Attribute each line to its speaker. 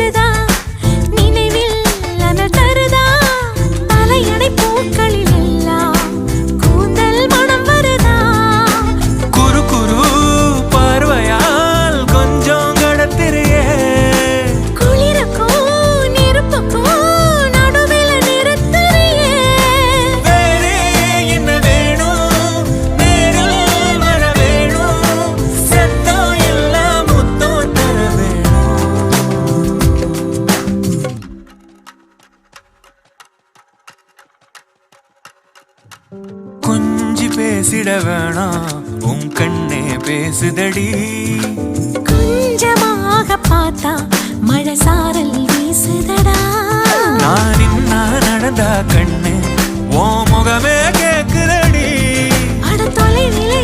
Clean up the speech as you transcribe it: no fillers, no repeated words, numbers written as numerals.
Speaker 1: சுடுதா நினைவில் அனல் தருதா தலையணை பூக்களில் எல்லாம் கூந்தல் மனம் வருதா
Speaker 2: குறு குறு பார்வையால் கொஞ்சம் கடத்திரியே
Speaker 1: குளிருக்கும் நெருப்புக்கும் நடுவில் நிறுத்துறியே
Speaker 2: வேறே என்ன வேணும் நேரில் வர வேணும் சத்தம் எல்லாம் முத்தம் தர வேணும் கொஞ்சி பேசிட வேணாம் உன் கண்ணே பேசுதடி
Speaker 1: கொஞ்சமாக பார்த்தா மழை சாரல் வீசுதடா
Speaker 2: நான் நின்னா நடந்தா கண்ணு உன் முகமே கேக்குதடி
Speaker 1: அட தொலைவிலே